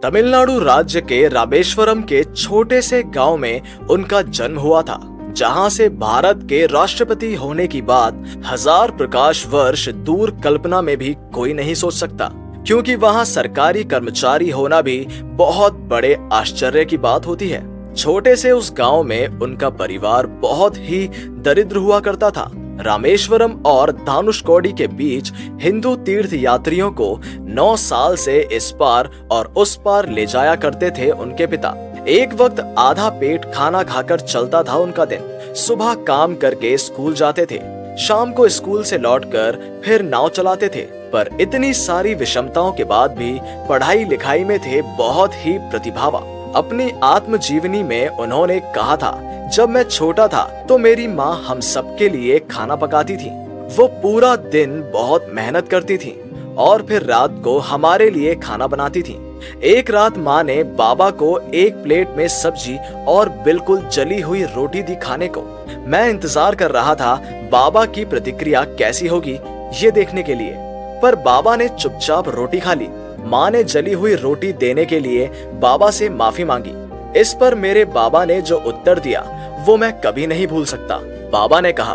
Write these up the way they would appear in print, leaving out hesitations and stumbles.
तमिलनाडु राज्य के रामेश्वरम के छोटे से गांव में उनका जन्म हुआ था, जहां से भारत के राष्ट्रपति होने की बात हजार प्रकाश वर्ष दूर कल्पना में भी कोई नहीं सोच सकता, क्योंकि वहां सरकारी कर्मचारी होना भी बहुत बड़े आश्चर्य की बात होती है। छोटे से उस गांव में उनका परिवार बहुत ही दरिद्र हुआ करता था। रामेश्वरम और धानुषकोडी के बीच हिंदू तीर्थ यात्रियों को 9 साल से इस पार और उस पार ले जाया करते थे उनके पिता। एक वक्त आधा पेट खाना खाकर चलता था उनका दिन। सुबह काम करके स्कूल जाते थे, शाम को स्कूल से लौटकर फिर नाव चलाते थे। पर इतनी सारी विषमताओं के बाद भी पढ़ाई लिखाई में थे बहुत ही प्रतिभावान। अपनी आत्मजीवनी में उन्होंने कहा था, जब मैं छोटा था तो मेरी माँ हम सबके लिए खाना पकाती थी। वो पूरा दिन बहुत मेहनत करती थी और फिर रात को हमारे लिए खाना बनाती थी। एक रात माँ ने बाबा को एक प्लेट में सब्जी और बिल्कुल जली हुई रोटी दी खाने को। मैं इंतजार कर रहा था बाबा की प्रतिक्रिया कैसी होगी ये देखने के लिए, पर बाबा ने चुपचाप रोटी खा ली। माँ ने जली हुई रोटी देने के लिए बाबा से माफी मांगी। इस पर मेरे बाबा ने जो उत्तर दिया वो मैं कभी नहीं भूल सकता। बाबा ने कहा,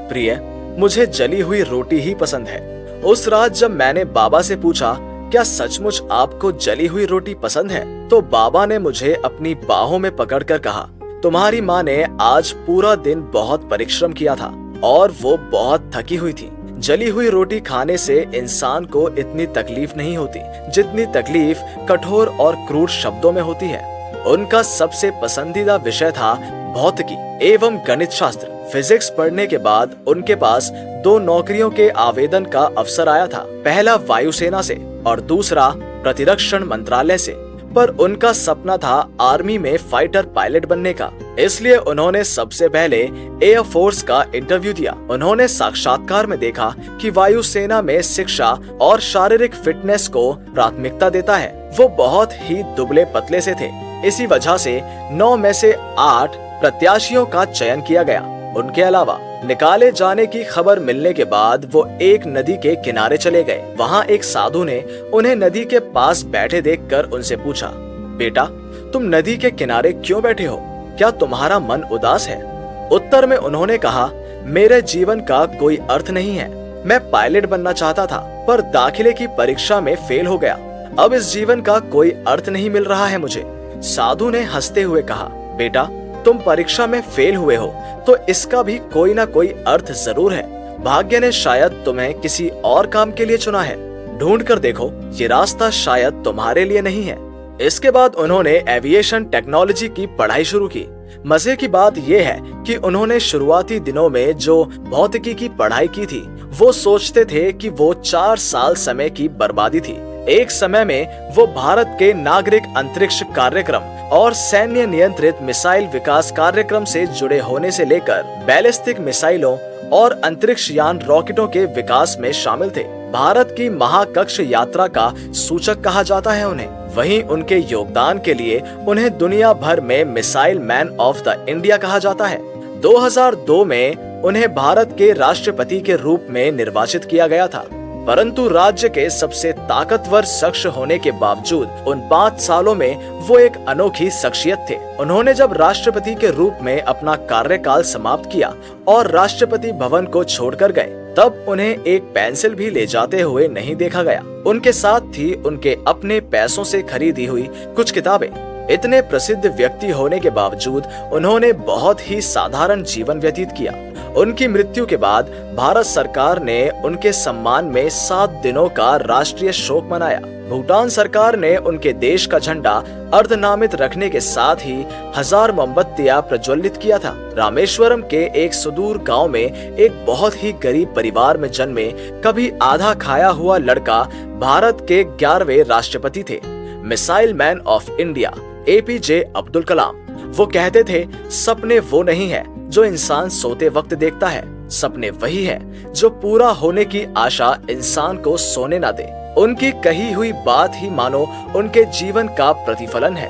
प्रिय, मुझे जली हुई रोटी ही पसंद है। उस रात जब मैंने बाबा से पूछा, क्या सचमुच आपको जली हुई रोटी पसंद है, तो बाबा ने मुझे अपनी बाहों में पकड़कर कहा, तुम्हारी माँ ने आज पूरा दिन बहुत परिश्रम किया था और वो बहुत थकी हुई थी। जली हुई रोटी खाने से इंसान को इतनी तकलीफ नहीं होती जितनी तकलीफ कठोर और क्रूर शब्दों में होती है। उनका सबसे पसंदीदा विषय था भौतिकी एवं गणित शास्त्र। फिजिक्स पढ़ने के बाद उनके पास 2 नौकरियों के आवेदन का अवसर आया था, पहला वायुसेना से और दूसरा प्रतिरक्षण मंत्रालय से। पर उनका सपना था आर्मी में फाइटर पायलट बनने का, इसलिए उन्होंने सबसे पहले एयर फोर्स का इंटरव्यू दिया। उन्होंने साक्षात्कार में देखा कि वायुसेना में शिक्षा और शारीरिक फिटनेस को प्राथमिकता देता है। वो बहुत ही दुबले पतले से थे, इसी वजह से 9 में से 8 प्रत्याशियों का चयन किया गया। उनके अलावा निकाले जाने की खबर मिलने के बाद वो एक नदी के किनारे चले गए। वहाँ एक साधु ने उन्हें नदी के पास बैठे देखकर उनसे पूछा, बेटा, तुम नदी के किनारे क्यों बैठे हो? क्या तुम्हारा मन उदास है? उत्तर में उन्होंने कहा, मेरे जीवन का कोई अर्थ नहीं है। मैं पायलट बनना चाहता था पर दाखिले की परीक्षा में फेल हो गया। अब इस जीवन का कोई अर्थ नहीं मिल रहा है मुझे। साधु ने हंसते हुए कहा, बेटा, तुम परीक्षा में फेल हुए हो तो इसका भी कोई ना कोई अर्थ जरूर है। भाग्य ने शायद तुम्हें किसी और काम के लिए चुना है। ढूंढ कर देखो, ये रास्ता शायद तुम्हारे लिए नहीं है। इसके बाद उन्होंने एविएशन टेक्नोलॉजी की पढ़ाई शुरू की। मजे की बात यह है कि उन्होंने शुरुआती दिनों में जो भौतिकी की पढ़ाई की थी वो सोचते थे कि वो 4 साल समय की बर्बादी थी। एक समय में वो भारत के नागरिक अंतरिक्ष कार्यक्रम और सैन्य नियंत्रित मिसाइल विकास कार्यक्रम से जुड़े होने से लेकर बैलिस्टिक मिसाइलों और अंतरिक्ष यान रॉकेटों के विकास में शामिल थे। भारत की महाकक्ष यात्रा का सूचक कहा जाता है उन्हें। वहीं उनके योगदान के लिए उन्हें दुनिया भर में missile man of the India कहा जाता है। 2002 में उन्हें भारत के राष्ट्रपति के रूप में निर्वाचित किया गया था, परंतु राज्य के सबसे ताकतवर शख्स होने के बावजूद उन 5 सालों में वो एक अनोखी शख्सियत थे। उन्होंने जब राष्ट्रपति के रूप में अपना कार्यकाल समाप्त किया और राष्ट्रपति भवन को छोड़कर गए, तब उन्हें एक पेंसिल भी ले जाते हुए नहीं देखा गया। उनके साथ थी उनके अपने पैसों से खरीदी हुई कुछ किताबें। इतने प्रसिद्ध व्यक्ति होने के बावजूद उन्होंने बहुत ही साधारण जीवन व्यतीत किया। उनकी मृत्यु के बाद भारत सरकार ने उनके सम्मान में 7 दिनों का राष्ट्रीय शोक मनाया। भूटान सरकार ने उनके देश का झंडा अर्धनामित रखने के साथ ही 1000 मोमबत्तियां प्रज्वलित किया था। रामेश्वरम के एक सुदूर गांव में एक बहुत ही गरीब परिवार में जन्मे कभी आधा खाया हुआ लड़का भारत के 11वें राष्ट्रपति थे, missile man of India APJ Abdul Kalam. वो कहते थे, सपने वो नहीं है जो इंसान सोते वक्त देखता है, सपने वही है जो पूरा होने की आशा इंसान को सोने ना दे। उनकी कही हुई बात ही मानो उनके जीवन का प्रतिफलन है।